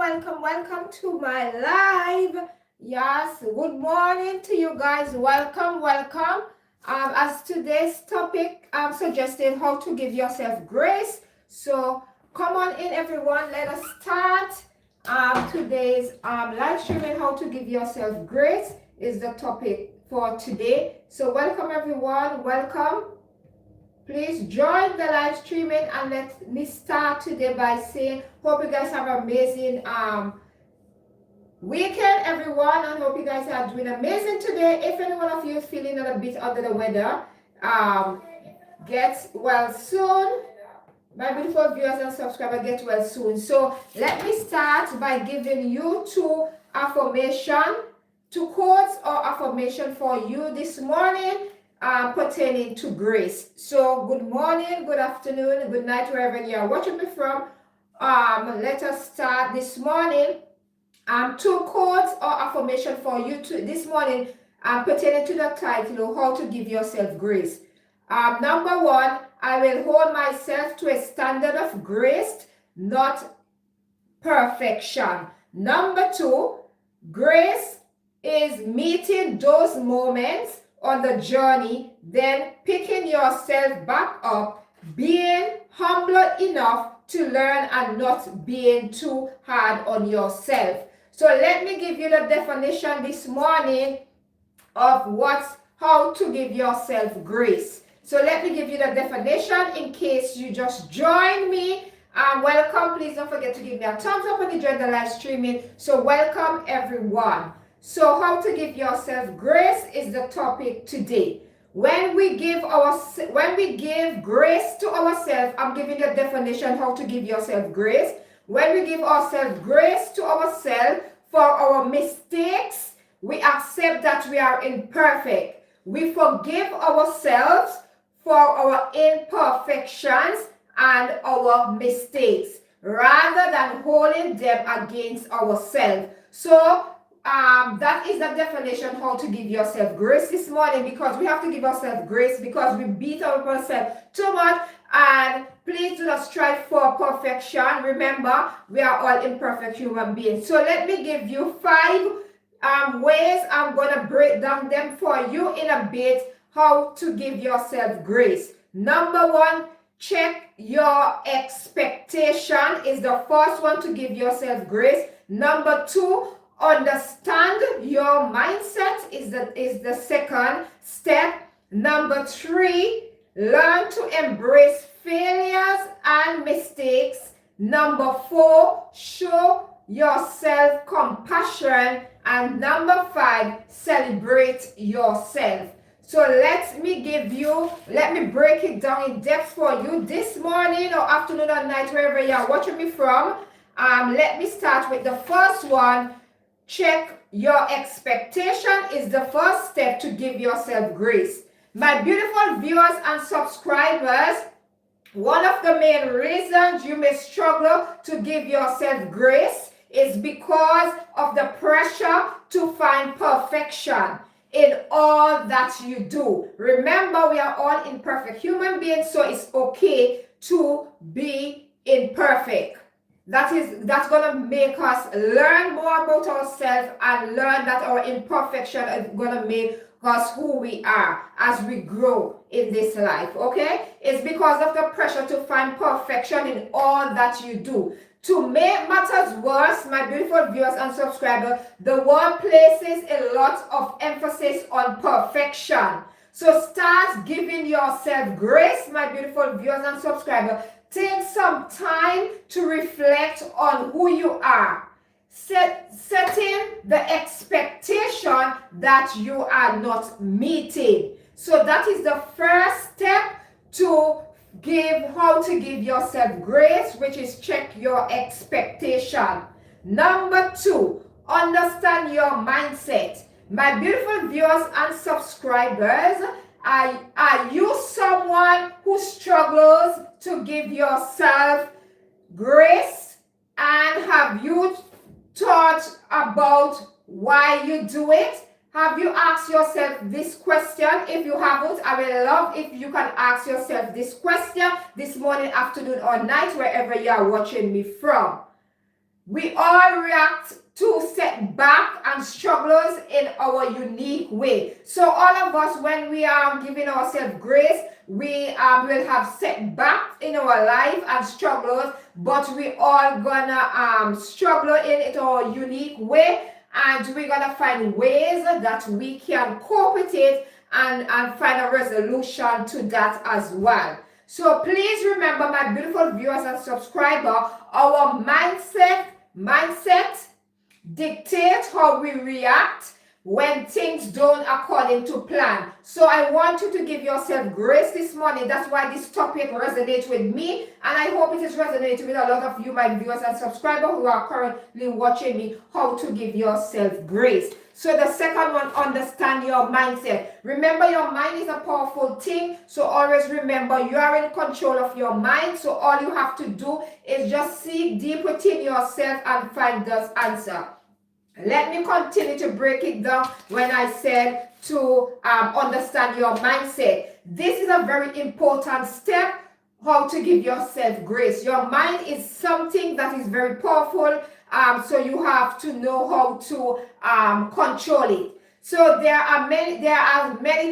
welcome to my live. Yes, good morning to you guys. Welcome. As today's topic suggested how to give yourself grace. So come on in, everyone. Let us start. Today's live streaming, how to give yourself grace, is the topic for today. So welcome, everyone. Welcome. Please join the live streaming, and let me start today by saying hope you guys have an amazing weekend, everyone, and hope you guys are doing amazing today. If any one of you is feeling a little bit under the weather, get well soon. My beautiful viewers and subscribers, get well soon. So let me start by giving you two quotes or affirmation for you this morning pertaining to grace. So good morning, good afternoon, good night, wherever you are watching me from. Let us start this morning. Two quotes or affirmation for you this morning pertaining to the title, how to give yourself grace. Number one, I will hold myself to a standard of grace, not perfection. Number two, grace is meeting those moments on the journey, then picking yourself back up, being humble enough to learn and not being too hard on yourself. So let me give you the definition this morning of how to give yourself grace. So let me give you the definition in case you just joined me. Welcome. Please don't forget to give me a thumbs up when you join the live streaming. So welcome, everyone. So how to give yourself grace is the topic today. When we give grace to ourselves, I'm giving the definition how to give yourself grace. When we give ourselves grace to ourselves for our mistakes, we accept that we are imperfect. We forgive ourselves for our imperfections and our mistakes, rather than holding them against ourselves. So that is the definition how to give yourself grace this morning, because we have to give ourselves grace because we beat ourselves too much. And please do not strive for perfection. Remember, we are all imperfect human beings. So let me give you 5 ways. I'm going to break down them for you in a bit, how to give yourself grace. Number one, check your expectation is the first one to give yourself grace. Number two, understand your mindset is the second step. Number three, learn to embrace failures and mistakes. Number four, show yourself compassion. And number five, celebrate yourself. So let me break it down in depth for you this morning or afternoon or night, wherever you are watching me from. Let me start with the first one. Check your expectation is the first step to give yourself grace. My beautiful viewers and subscribers, one of the main reasons you may struggle to give yourself grace is because of the pressure to find perfection in all that you do. Remember, we are all imperfect human beings, so it's okay to be imperfect. That's going to make us learn more about ourselves and learn that our imperfection is going to make us who we are as we grow in this life, okay? It's because of the pressure to find perfection in all that you do. To make matters worse, my beautiful viewers and subscribers, the world places a lot of emphasis on perfection. So start giving yourself grace, my beautiful viewers and subscribers. Take some time to reflect on who you are. Setting the expectation that you are not meeting. So that is the first step to how to give yourself grace, which is check your expectation. Number two, understand your mindset. My beautiful viewers and subscribers, are you someone who struggles to give yourself grace? And have you thought about why you do it? Have you asked yourself this question? If you haven't, I will love if you can ask yourself this question this morning, afternoon, or night, wherever you are watching me from. We all react to setback and struggles in our unique way. So all of us, when we are giving ourselves grace, we will have setbacks in our life and struggles, but we all gonna struggle in it our unique way, and we're gonna find ways that we can cope with it and find a resolution to that as well. So please remember, my beautiful viewers and subscribers, our mindset dictates how we react when things don't according to plan. So I want you to give yourself grace this morning. That's why this topic resonates with me, and I hope it is resonating with a lot of you, my viewers and subscribers who are currently watching me, how to give yourself grace. So the second one, understand your mindset. Remember, your mind is a powerful thing, so always remember you are in control of your mind. So all you have to do is just seek deep within yourself and find this answer. Let me continue to break it down when I said to understand your mindset. This is a very important step, how to give yourself grace. Your mind is something that is very powerful, so you have to know how to control it. So there are many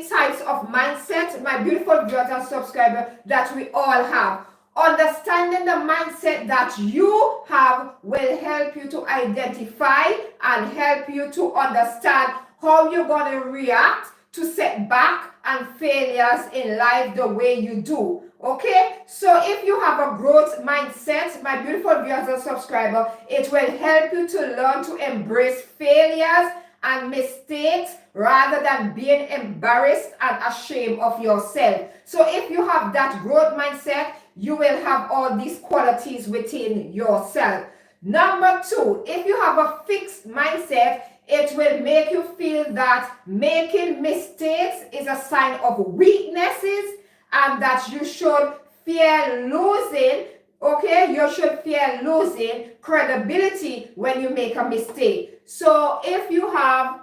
types of mindset, my beautiful viewers and subscribers, that we all have. Understanding the mindset that you have will help you to identify and help you to understand how you're going to react to setback and failures in life the way you do. Okay, so if you have a growth mindset, my beautiful viewers and subscribers, it will help you to learn to embrace failures and mistakes rather than being embarrassed and ashamed of yourself. So if you have that growth mindset, you will have all these qualities within yourself. Number two, if you have a fixed mindset, it will make you feel that making mistakes is a sign of weaknesses and that you should fear losing. Okay, you should fear losing credibility when you make a mistake. So if you have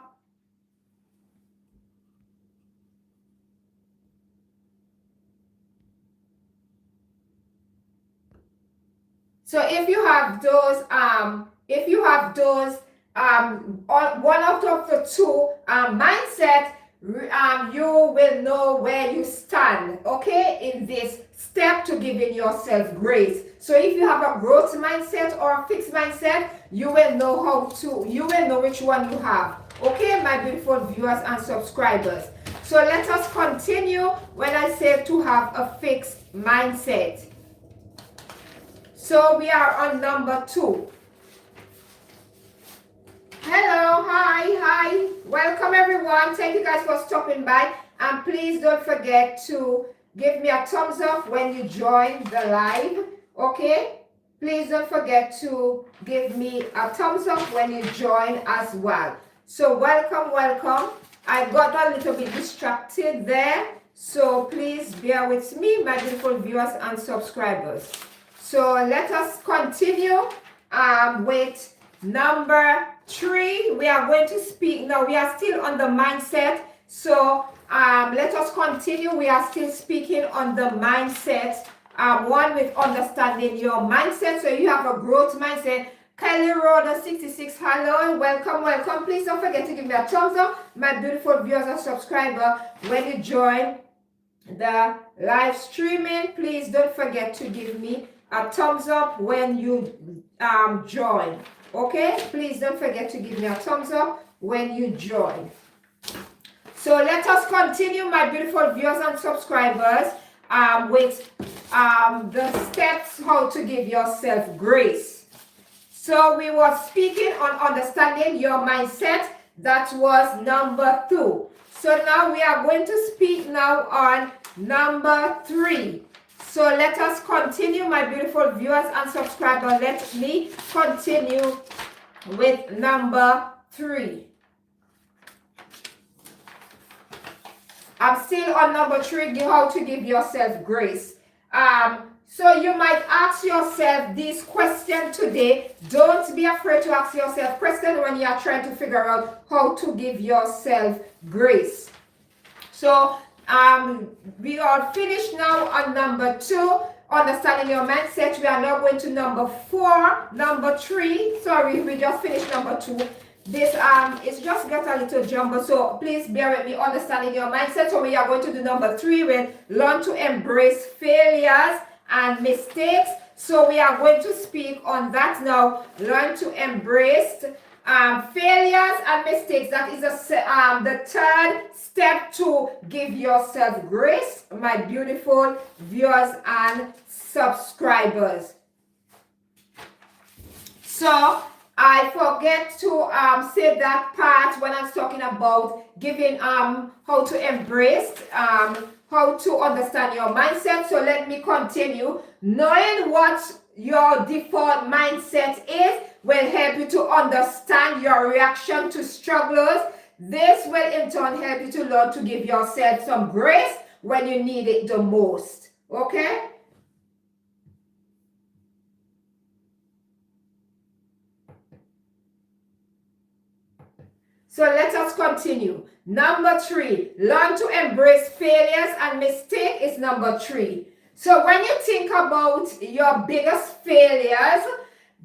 one out of the two mindset, you will know where you stand, okay, in this step to giving yourself grace. So if you have a growth mindset or a fixed mindset, you will know which one you have. Okay, my beautiful viewers and subscribers. So let us continue when I say to have a fixed mindset. So we are on number 2. Hello, hi, welcome everyone. Thank you guys for stopping by, and please don't forget to give me a thumbs up when you join the live. Okay, please don't forget to give me a thumbs up when you join as well. So welcome. I got a little bit distracted there, so please bear with me, my beautiful viewers and subscribers. So let us continue with number 3. We are going to speak now. We are still on the mindset. So let us continue. We are still speaking on the mindset. One with understanding your mindset. So you have a growth mindset. Kelly Roda 66, hello and welcome. Please don't forget to give me a thumbs up, my beautiful viewers and subscribers, when you join the live streaming. Please don't forget to give me a thumbs up when you join. Okay, please don't forget to give me a thumbs up when you join. So let us continue, my beautiful viewers and subscribers, with the steps how to give yourself grace. So we were speaking on understanding your mindset. That was number 2. So now we are going to speak now on number 3. So let us continue, my beautiful viewers and subscribers. Let me continue with number 3. I'm still on number 3, how to give yourself grace. So you might ask yourself this question today. Don't be afraid to ask yourself questions when you are trying to figure out how to give yourself grace. So we are finished now on number 2, understanding your mindset. We are now going to number 3. Sorry, we just finished number 2. This it's just got a little jumble, so please bear with me. Understanding your mindset. So we are going to do number 3 with learn to embrace failures and mistakes. So we are going to speak on that now. Learn to embrace failures and mistakes. That is the third step to give yourself grace, my beautiful viewers and subscribers. So I forget to say that part when I was talking about giving how to embrace how to understand your mindset. So let me continue. Knowing what your default mindset is will help you to understand your reaction to struggles. This will in turn help you to learn to give yourself some grace when you need it the most. Okay? So let us continue. Number 3, learn to embrace failures and mistake is number 3. So when you think about your biggest failures,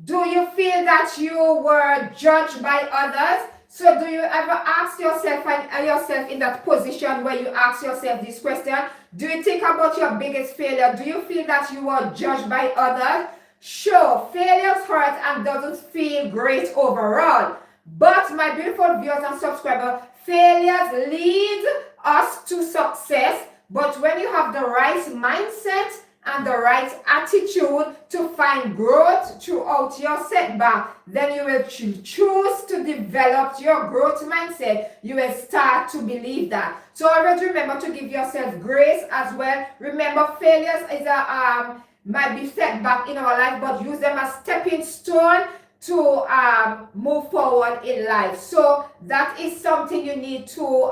do you feel that you were judged by others? So do you ever ask yourself, find yourself in that position where you ask yourself this question? Do you think about your biggest failure? Do you feel that you were judged by others? Sure, failures hurt and doesn't feel great overall. But my beautiful viewers and subscribers, failures lead us to success. But when you have the right mindset and the right attitude to find growth throughout your setback, then you will choose to develop your growth mindset. You will start to believe that. So always remember to give yourself grace as well. Remember, failures is might be setback in our life, but use them as stepping stone to move forward in life. So that is something you need to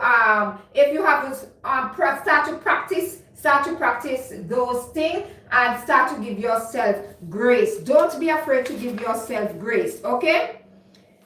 if you have to start to practice those things and start to give yourself grace. Don't be afraid to give yourself grace. Okay?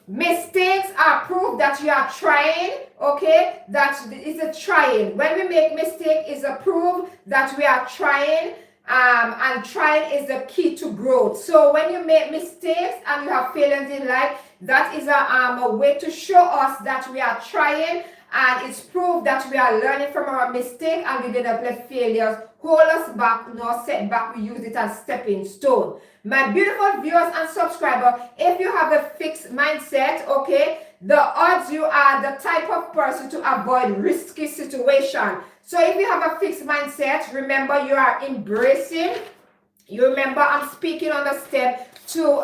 Mistakes are proof that you are trying. Okay? That is a trying. When we make mistake, is a proof that we are trying. And trying is the key to growth. So when you make mistakes and you have failures in life, that is a way to show us that we are trying, and it's proof that we are learning from our mistake and we didn't let failures hold us back nor set back. We use it as stepping stone. My beautiful viewers and subscribers, if you have a fixed mindset, okay, the odds you are the type of person to avoid risky situation. So if you have a fixed mindset, remember you are embracing. You remember I'm speaking on the step to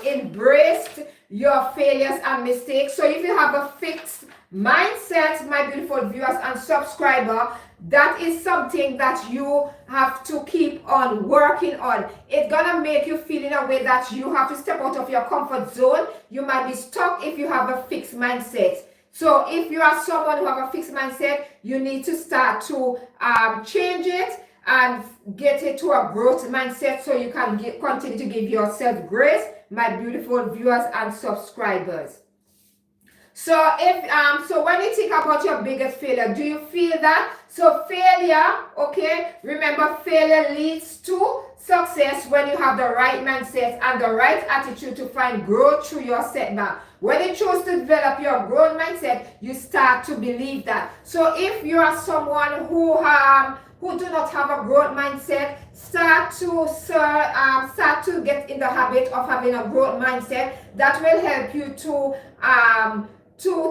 embrace your failures and mistakes. So if you have a fixed mindset, my beautiful viewers and subscribers, that is something that you have to keep on working on. It's gonna make you feel in a way that you have to step out of your comfort zone. You might be stuck if you have a fixed mindset. So if you are someone who have a fixed mindset, you need to start to change it and get it to a growth mindset so you can continue to give yourself grace, my beautiful viewers and subscribers. So if so when you think about your biggest failure, do you feel that? So failure, okay, remember failure leads to success when you have the right mindset and the right attitude to find growth through your setback. When you choose to develop your growth mindset, you start to believe that. So if you are someone who do not have a growth mindset, start to get in the habit of having a growth mindset. That will help you to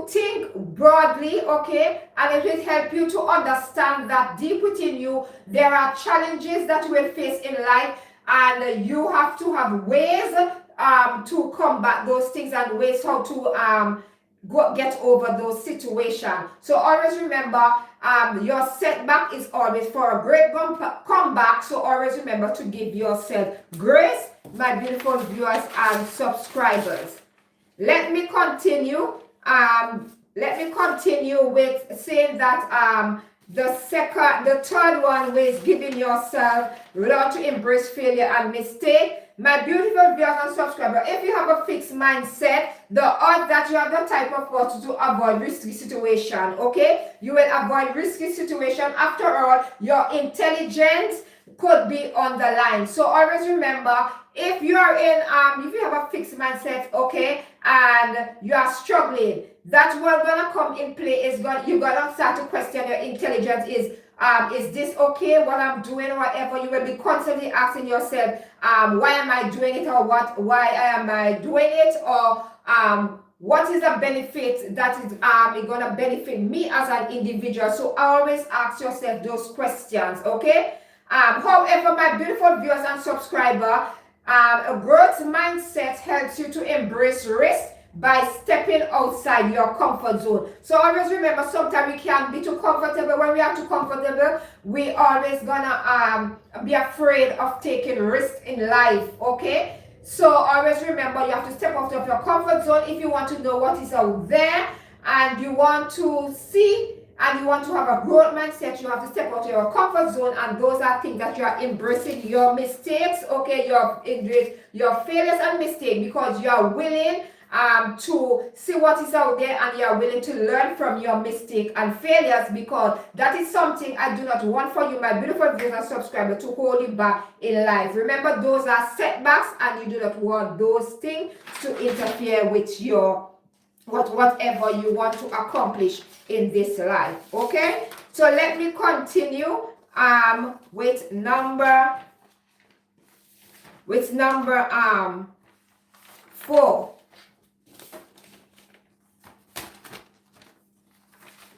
think broadly, okay, and it will help you to understand that deep within you there are challenges that you will face in life, and you have to have ways to combat those things and ways how to get over those situations. So always remember, your setback is always for a great comeback. So always remember to give yourself grace, my beautiful viewers and subscribers. Let me continue. With saying that the third one is giving yourself, learn to embrace failure and mistake. My beautiful viewers and subscribers, if you have a fixed mindset, the odds that you are the type of person to avoid risky situation, okay? You will avoid risky situation. After all, you're intelligent. could be on the line. So always remember, if you are in if you have a fixed mindset, okay, and you are struggling, that's what gonna come in play. Is going you're gonna start to question your intelligence. Is this okay what I'm doing? Whatever, you will be constantly asking yourself, why am I doing it, or why am I doing it, or what is the benefit that is going to benefit me as an individual. So always ask yourself those questions, okay? However, my beautiful viewers and subscriber, a growth mindset helps you to embrace risk by stepping outside your comfort zone. So always remember, sometimes we can't be too comfortable. When we are too comfortable, we always gonna be afraid of taking risks in life, okay? So always remember, you have to step out of your comfort zone if you want to know what is out there, and you want to see, and you want to have a growth mindset. You have to step out of your comfort zone, and those are things that you are embracing your mistakes, okay, your failures and mistakes, because you are willing to see what is out there, and you are willing to learn from your mistake and failures, because that is something I do not want for you, my beautiful viewers and subscribers, to hold you back in life. Remember, those are setbacks, and you do not want those things to interfere with your whatever you want to accomplish in this life, okay? So let me continue with number 4.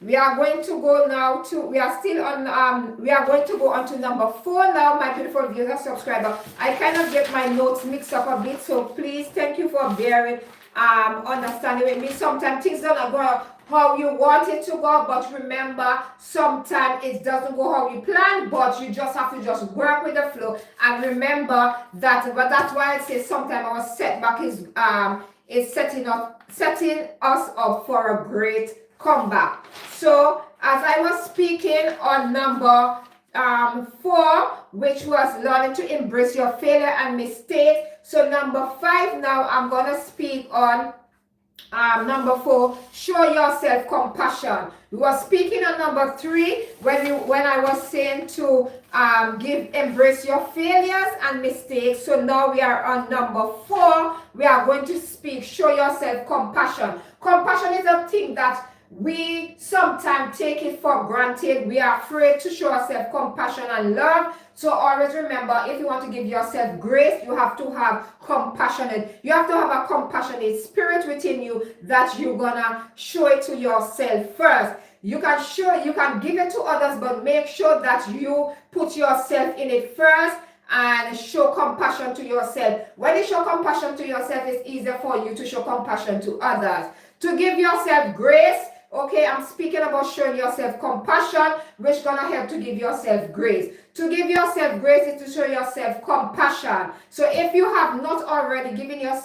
We are going to go now to, we are going to go on to number 4 now, my beautiful viewers and subscriber. I kind of get my notes mixed up a bit, so please, thank you for bearing, understanding with me. Sometimes things don't go how you want it to go, but remember, sometimes it doesn't go how you plan, but you just have to just work with the flow. And remember that, but that's why I say sometimes our setback is setting us up for a great comeback. So as I was speaking on number 4, which was learning to embrace your failure and mistakes. So number 5 now, I'm gonna speak on number 4, show yourself compassion. We were speaking on number 3 when I was saying to embrace your failures and mistakes. So now we are on number 4. We are going to speak, show yourself compassion. Compassion is a thing that we sometimes take it for granted. We are afraid to show ourselves compassion and love. So always remember, if you want to give yourself grace, you have to have compassionate. You have to have a compassionate spirit within you that you're gonna show it to yourself first. You can give it to others, but make sure that you put yourself in it first and show compassion to yourself. When you show compassion to yourself, it's easier for you to show compassion to others. To give yourself grace, okay, I'm speaking about showing yourself compassion, which is gonna help to give yourself grace. To give yourself grace is to show yourself compassion. So if you have not already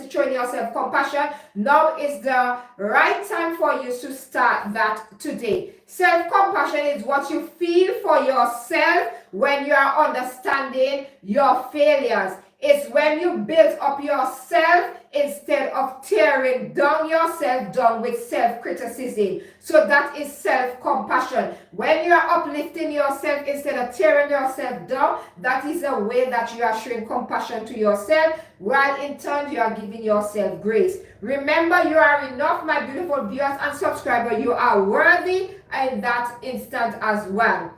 showing yourself compassion, now is the right time for you to start that today. Self-compassion is what you feel for yourself when you are understanding your failures. It's when you build up yourself instead of tearing down yourself down with self-criticism. So that is self-compassion. When you are uplifting yourself instead of tearing yourself down, that is a way that you are showing compassion to yourself, while in turn you are giving yourself grace. Remember, you are enough, my beautiful viewers and subscribers. You are worthy in that instant as well.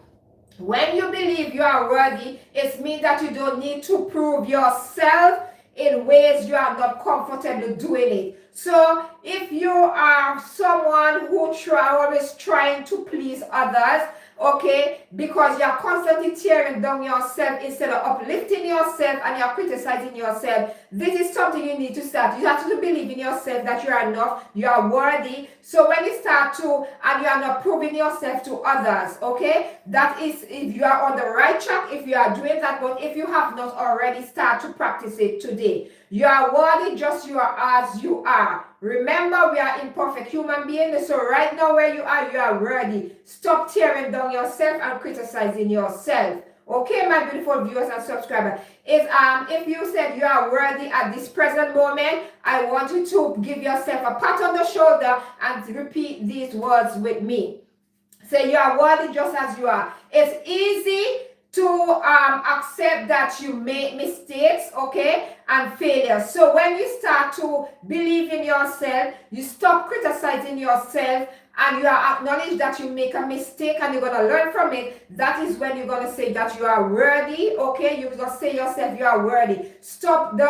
When you believe you are worthy, it means that you don't need to prove yourself in ways you are not comfortable doing it. So if you are someone who always trying to please others, okay, because you're constantly tearing down yourself instead of uplifting yourself, and you're criticizing yourself, this is something you need to start. You have to believe in yourself that you are enough, you are worthy. So when you start to, and you are not proving yourself to others, okay, that is if you are on the right track, if you are doing that. But if you have not already, start to practice it today. You are worthy just you are as you are. Remember, we are imperfect human beings. So right now where you are worthy. Stop tearing down yourself and criticizing yourself. Okay, my beautiful viewers and subscribers. If you said you are worthy at this present moment, I want you to give yourself a pat on the shoulder and repeat these words with me. Say, you are worthy just as you are. It's easy to accept that you make mistakes, okay, and failures. So when you start to believe in yourself, you stop criticizing yourself, and you are acknowledge that you make a mistake and you're gonna learn from it. That is when you're gonna say that you are worthy, okay. You're gonna say yourself you are worthy. Stop the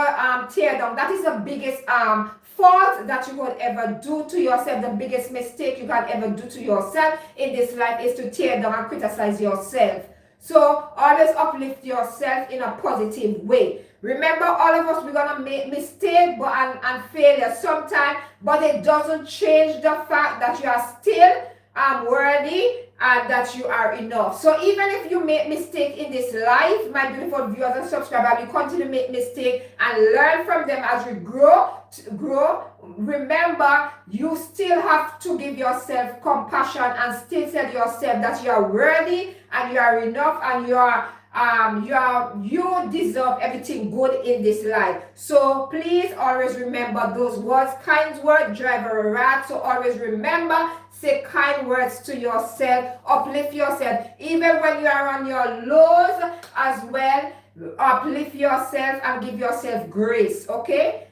tear down. That is the biggest fault that you could ever do to yourself. The biggest mistake you can ever do to yourself in this life is to tear down and criticize yourself. So always uplift yourself in a positive way. Remember, all of us, we're gonna make mistakes and failure sometimes, but it doesn't change the fact that you are still worthy and that you are enough. So even if you make mistake in this life, my beautiful viewers and subscribers, we continue to make mistakes and learn from them as we grow. Remember, you still have to give yourself compassion and still tell yourself that you are worthy and you are enough and you deserve everything good in this life. So please always remember those words. Kind words drive a rat. So always remember, say kind words to yourself, uplift yourself, even when you are on your lows as well. Uplift yourself and give yourself grace, okay?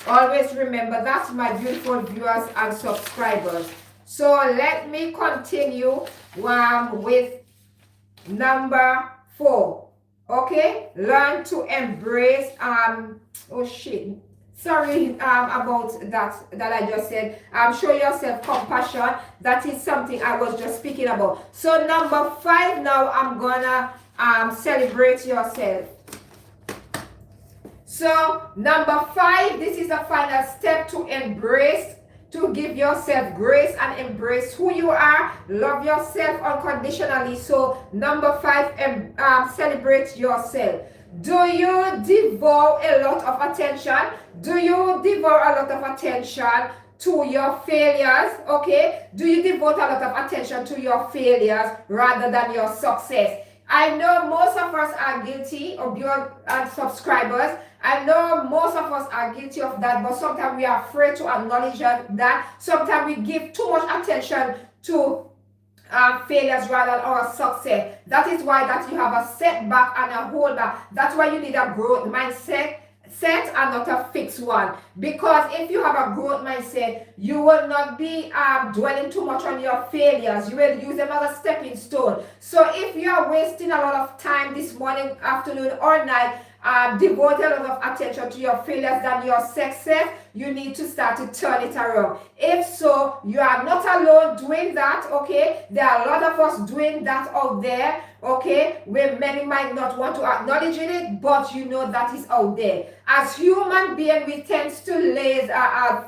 Always remember that, my beautiful viewers and subscribers. So let me continue with number 4. Okay, learn to embrace oh shit, sorry about that I just said. Show yourself compassion. That is something I was just speaking about. So number 5, now I'm gonna celebrate yourself. So number 5, this is the final step to embrace, to give yourself grace and embrace who you are. Love yourself unconditionally. So number 5, celebrate yourself. Do you devote a lot of attention? Do you devote a lot of attention to your failures? Okay, do you devote a lot of attention to your failures rather than your success? I know most of us are guilty of your subscribers. I know most of us are guilty of that, but sometimes we are afraid to acknowledge that. Sometimes we give too much attention to failures rather than our success. That is why that you have a setback and a holdback. That's why you need a growth mindset and not a fixed one. Because if you have a growth mindset, you will not be dwelling too much on your failures. You will use them as a stepping stone. So if you are wasting a lot of time this morning, afternoon, or night, devote a lot of attention to your failures than your success, you need to start to turn it around. If so, you are not alone doing that, okay? There are a lot of us doing that out there, okay? Where many might not want to acknowledge it, but you know that is out there. As human beings, we tend to lay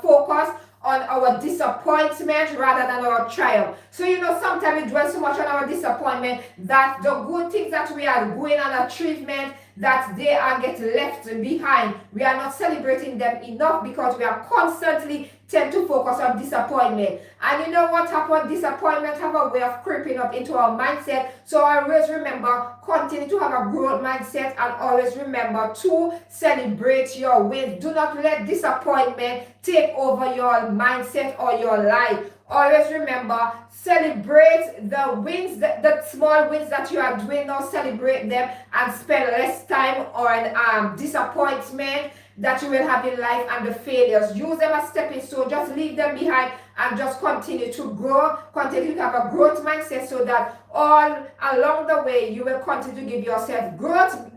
focus on our disappointment rather than our triumph. So you know, sometimes we dwell so much on our disappointment that the good things that we are doing and achievement, that they are get left behind. We are not celebrating them enough because we are constantly tend to focus on disappointment. And you know what happened? Disappointment have a way of creeping up into our mindset. So always remember, continue to have a growth mindset and always remember to celebrate your wins. Do not let disappointment take over your mindset or your life. Always remember, celebrate the wins, the small wins that you are doing now. Celebrate them and spend less time on disappointment that you will have in life and the failures. Use them as stepping stone. Just leave them behind and just continue to grow. Continue to have a growth mindset so that all along the way you will continue to give yourself growth,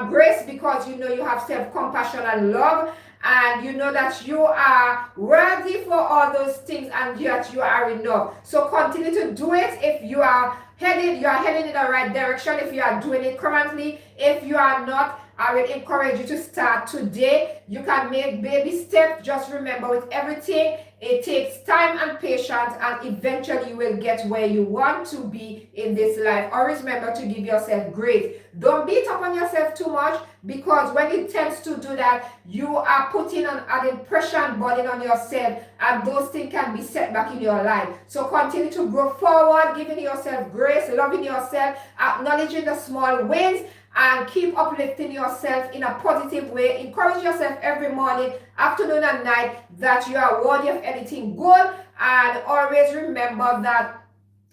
grace, because you know you have self-compassion and love. And you know that you are worthy for all those things and that you are enough. So continue to do it. If you are heading in the right direction, if you are doing it currently. If you are not, I will encourage you to start today. You can make baby steps. Just remember, with everything, it takes time and patience, and eventually you will get where you want to be in this life. Always remember to give yourself grace. Don't beat up on yourself too much, because when you tend to do that, you are putting an added pressure and burden on yourself, and those things can be set back in your life. So continue to grow forward, giving yourself grace, loving yourself, acknowledging the small wins, and keep uplifting yourself in a positive way. Encourage yourself every morning, afternoon, and night that you are worthy of anything good. And always remember that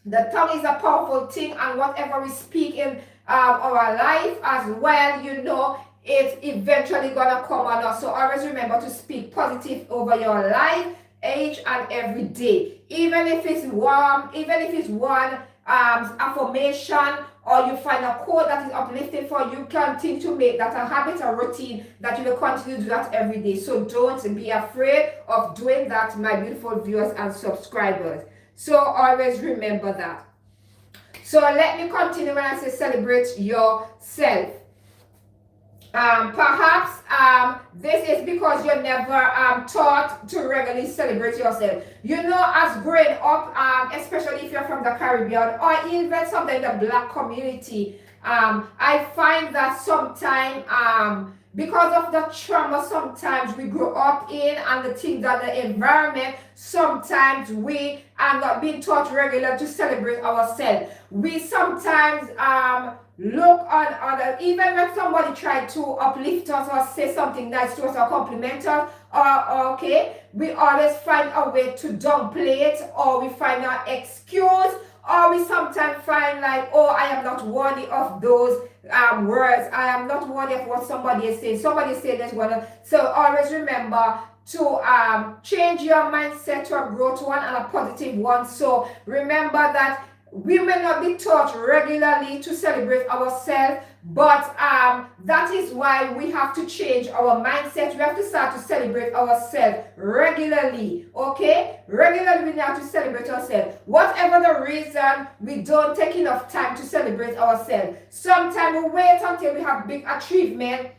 the tongue is a powerful thing, and whatever we speak in our life as well, it's eventually gonna come on us. So always remember to speak positive over your life each and every day. Even if it's warm, even if it's one affirmation, or you find a quote that is uplifting for you, continue to make that a habit, a routine that you will continue to do that every day. So don't be afraid of doing that, my beautiful viewers and subscribers. So always remember that. So let me continue when I say celebrate yourself. Perhaps this is because you're never taught to regularly celebrate yourself. As growing up, especially if you're from the Caribbean or even something in the Black community, I find that sometimes because of the trauma sometimes we grew up in and the things that the environment, sometimes we are not being taught regularly to celebrate ourselves. We sometimes look on others, even when somebody tried to uplift us or say something nice to us or compliment us, we always find a way to downplay it, or we find an excuse, or we sometimes find like, oh, I am not worthy of those words. I am not worthy of what somebody is saying. Somebody said this one. So always remember to change your mindset to a growth one and a positive one. So remember that we may not be taught regularly to celebrate ourselves, but that is why we have to change our mindset. We have to start to celebrate ourselves regularly, okay? Regularly we have to celebrate ourselves. Whatever the reason, we don't take enough time to celebrate ourselves. Sometimes we wait until we have big achievement,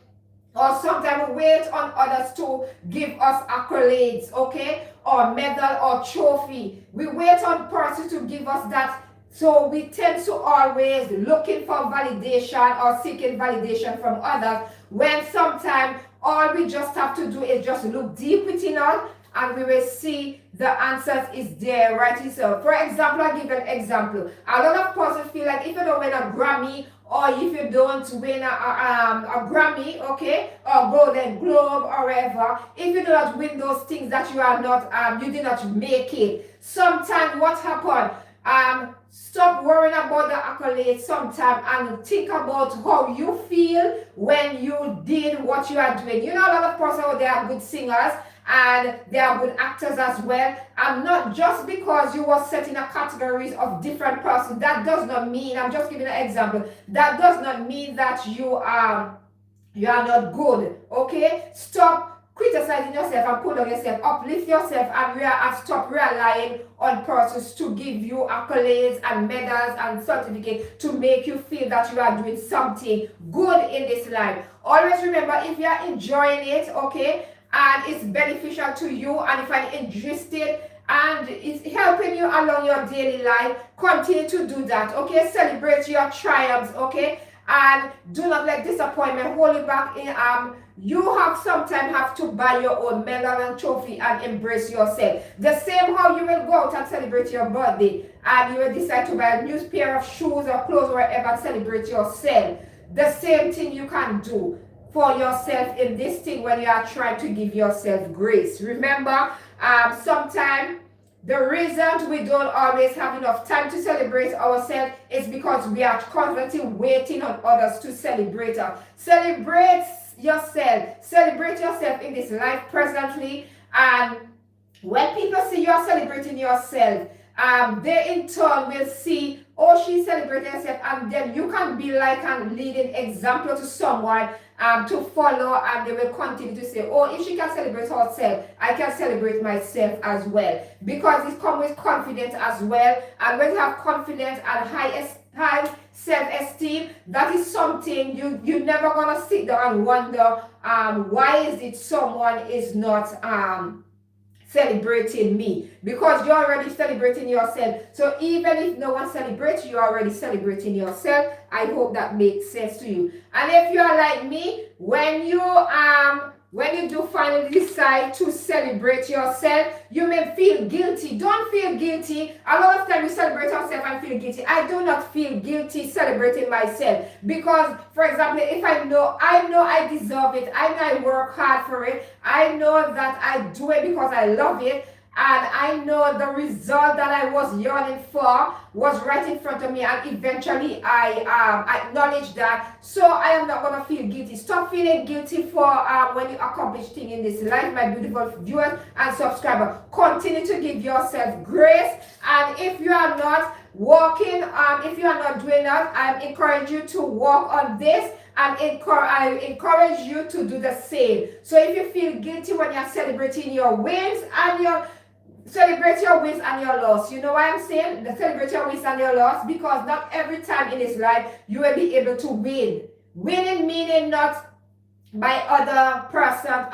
or sometimes we wait on others to give us accolades, okay? Or medal or trophy. We wait on person to give us that. So we tend to always looking for validation or seeking validation from others, when sometimes all we just have to do is just look deep within us and we will see the answers is there right itself. For example, I'll give an example. A lot of persons feel like if you don't win a Grammy, or if you don't win a Grammy, okay, or Golden Globe or whatever, if you do not win those things, that you are not, you did not make it. Sometimes what happened? Stop worrying about the accolades sometimes and think about how you feel when you did what you are doing. A lot of persons out there are good singers and they are good actors as well. And not just because you were set in a categories of different persons, that does not mean, I'm just giving an example, that does not mean that you are not good, okay? Stop criticizing yourself and pull on yourself, uplift yourself, and stop relying on persons to give you accolades and medals and certificates to make you feel that you are doing something good in this life. Always remember, if you are enjoying it, okay, and it's beneficial to you, and if you're interested and it's helping you along your daily life, continue to do that, okay? Celebrate your triumphs, okay? And do not let disappointment hold you back. You sometimes have to buy your own medal and trophy and embrace yourself. The same how you will go out and celebrate your birthday, and you will decide to buy a new pair of shoes or clothes or whatever and celebrate yourself. The same thing you can do for yourself in this thing when you are trying to give yourself grace. Remember, sometimes the reason we don't always have enough time to celebrate ourselves is because we are constantly waiting on others to celebrate us. Celebrate yourself. Celebrate yourself in this life presently. And when people see you are celebrating yourself, they in turn will see, oh, she's celebrating herself, and then you can be like a leading example to someone to follow, and they will continue to say, oh, if she can celebrate herself, I can celebrate myself as well, because it comes with confidence as well. And when you have confidence and high self-esteem, that is something you're never gonna sit down and wonder why is it someone is not celebrating me, because you're already celebrating yourself. So even if no one celebrates you, you're already celebrating yourself. I hope that makes sense to you. And if you are like me, when you do finally decide to celebrate yourself, you may feel guilty. Don't feel guilty. A lot of times we celebrate ourselves and feel guilty. I do not feel guilty celebrating myself, because, for example, if I know I deserve it, I know I work hard for it, I know that I do it because I love it, and I know the result that I was yearning for was right in front of me, and eventually I acknowledge that. So I am not gonna feel guilty. Stop feeling guilty for when you accomplish things in this life, my beautiful viewers and subscribers. Continue to give yourself grace, and if you are not walking, if you are not doing that, I encourage you to walk on this, and I encourage you to do the same. So if you feel guilty when you're celebrating your wins and your celebrate your wins and your loss. You know why I'm saying? Celebrate your wins and your loss, because not every time in this life you will be able to win. Winning meaning not by other person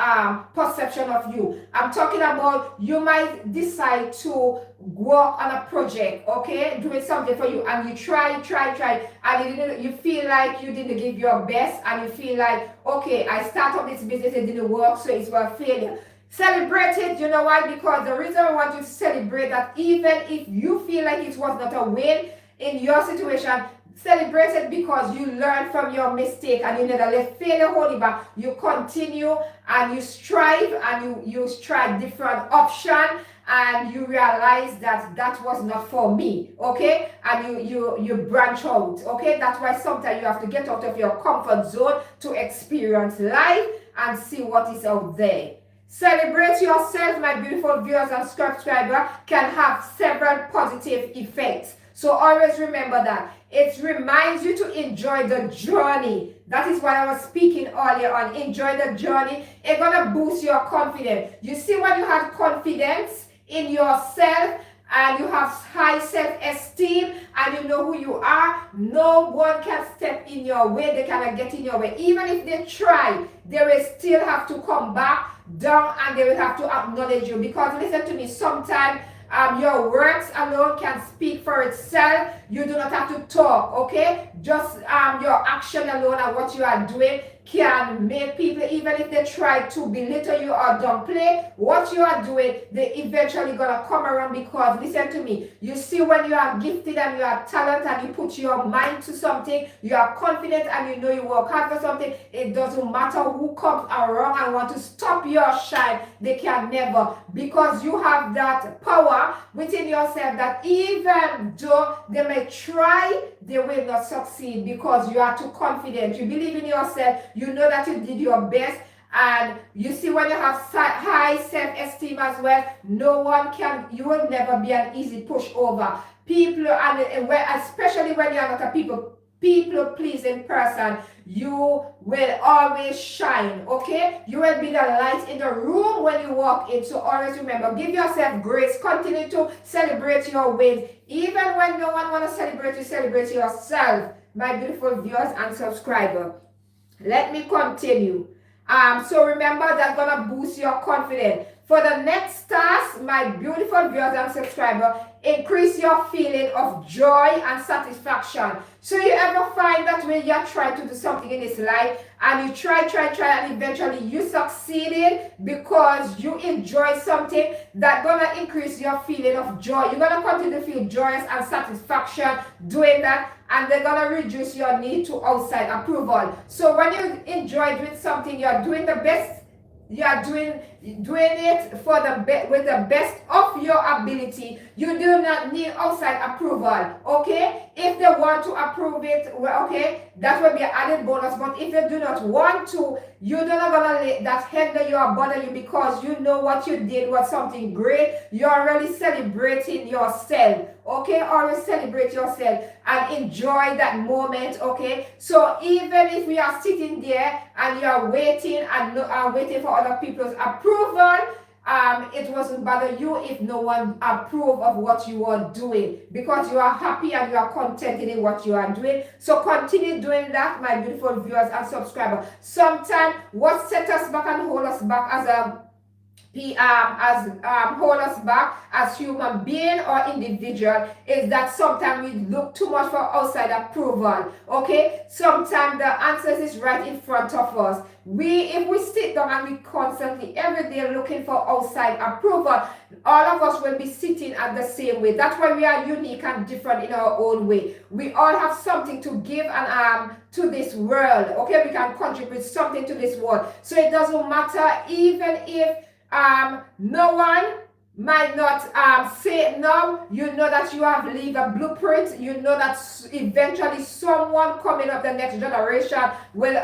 perception of you. I'm talking about you might decide to work on a project, okay, doing something for you, and you try, and you feel like you didn't give your best, and you feel like, okay, I start up this business, it didn't work, so it's a failure. Celebrate it. You know why? Because the reason I want you to celebrate that, even if you feel like it was not a win in your situation, celebrate it because you learn from your mistake, and you never let failure hold you back. You continue and you strive, and you try different options, and you realize that that was not for me, okay, and you branch out, okay. That's why sometimes you have to get out of your comfort zone to experience life and see what is out there. Celebrate yourself, my beautiful viewers and subscribers, can have several positive effects. So always remember that. It reminds you to enjoy the journey. That is what I was speaking earlier on. Enjoy the journey. It's going to boost your confidence. You see, when you have confidence in yourself, and you have high self-esteem, and you know who you are, no one can step in your way. They cannot get in your way. Even if they try, they will still have to come back down, and they will have to acknowledge you. Because listen to me, sometimes your words alone can speak for itself. You do not have to talk, okay? Just your action alone and what you are doing can make people, even if they try to belittle you or downplay what you are doing, they eventually gonna come around. Because listen to me, you see, when you are gifted and you are talented and you put your mind to something, you are confident and you know you work hard for something, it doesn't matter who comes around and want to stop your shine, they can never, because you have that power within yourself that even though they may try, they will not succeed, because you are too confident. You believe in yourself. You know that you did your best. And you see, when you have high self-esteem as well, no one can, you will never be an easy pushover. People, and especially when you are not a people-pleasing person, you will always shine, okay? You will be the light in the room when you walk in. So always remember, give yourself grace. Continue to celebrate your wins. Even when no one wants to celebrate, you celebrate yourself, my beautiful viewers and subscribers. Let me continue. So remember, that's gonna boost your confidence. For the next task, my beautiful viewers and subscribers, increase your feeling of joy and satisfaction. So you ever find that when you're trying to do something in this life, and you try, and eventually you succeeded because you enjoy something, that's gonna increase your feeling of joy. You're gonna continue to feel joyous and satisfaction doing that, and they're gonna reduce your need to outside approval. So when you enjoy doing something, you're doing the best. You are doing it for with the best of your ability. You do not need outside approval, okay? If they want to approve it, well, okay, that will be an added bonus. But if you do not want to, you're not gonna let that hinder you or bother you, because you know what you did was something great. You're already celebrating yourself, okay? Always celebrate yourself and enjoy that moment, okay? So even if we are sitting there and you are waiting and waiting for other people's approval, it wasn't bother you if no one approve of what you are doing, because you are happy and you are contented in what you are doing. So continue doing that, my beautiful viewers and subscribers. Sometimes what set us back and hold us back as hold us back as human being or individual is that sometimes we look too much for outside approval, okay? Sometimes the answers is right in front of us. If we sit down and we constantly every day looking for outside approval, all of us will be sitting at the same way. That's why we are unique and different in our own way. We all have something to give and to this world, okay? We can contribute something to this world. So it doesn't matter even if no one might not say it now, you know that you have leave a blueprint. You know that eventually someone coming up, the next generation, will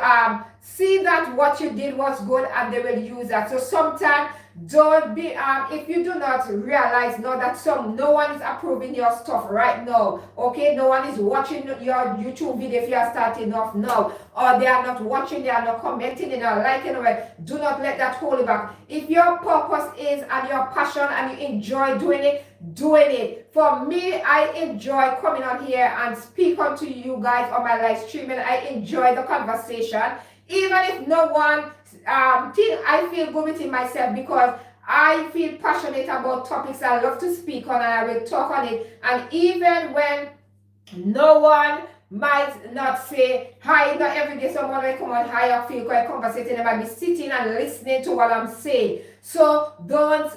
see that what you did was good and they will use that. So sometimes don't be if you do not realize now that no one is approving your stuff right now, okay, no one is watching your YouTube video if you are starting off now, or they are not watching, they are not commenting, they are not liking it, do not let that hold you back. If your purpose is and your passion and you enjoy doing it. For me, I enjoy coming on here and speak unto you guys on my live streaming. I enjoy the conversation, even if no one I feel good within myself, because I feel passionate about topics I love to speak on, and I will talk on it. And even when no one might not say hi, not every day someone will come on hi or feel quite conversating, they might be sitting and listening to what I'm saying. So don't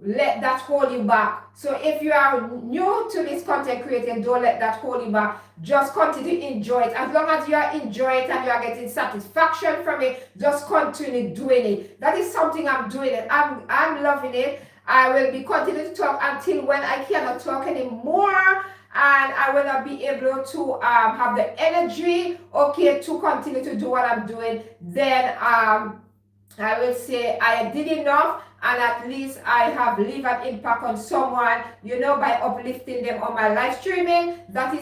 let that hold you back. So if you are new to this content creating, don't let that hold you back. Just continue to enjoy it. As long as you are enjoying it and you are getting satisfaction from it, just continue doing it. That is something I'm doing it. I'm loving it. I will be continuing to talk until when I cannot talk anymore, and I will not be able to have the energy, okay, to continue to do what I'm doing. Then I will say I did enough, and at least I have leave an impact on someone, you know, by uplifting them on my live streaming. That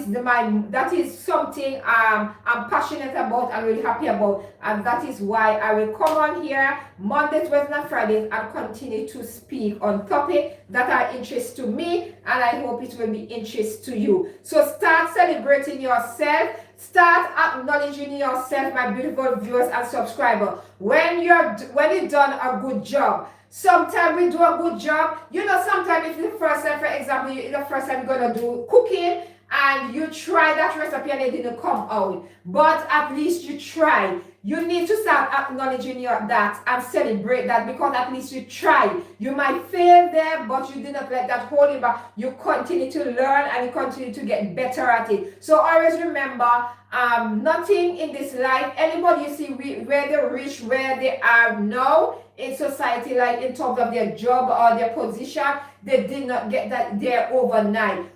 is something I'm passionate about and really happy about, and that is why I will come on here Mondays, Wednesdays, and Fridays and continue to speak on topics that are interest to me, and I hope it will be interest to you. So start celebrating yourself. Start acknowledging yourself, my beautiful viewers and subscribers. When you've done a good job. Sometimes we do a good job. You know, sometimes if the first time, for example, the first time you're going to do cooking and you try that recipe and it didn't come out, but at least you try. You need to start acknowledging that and celebrate that, because at least you try. You might fail there, but you did not let that hold you back. You continue to learn and you continue to get better at it. So always remember, nothing in this life, anybody you see where they reach where they are now in society, like in terms of their job or their position, they did not get that there overnight.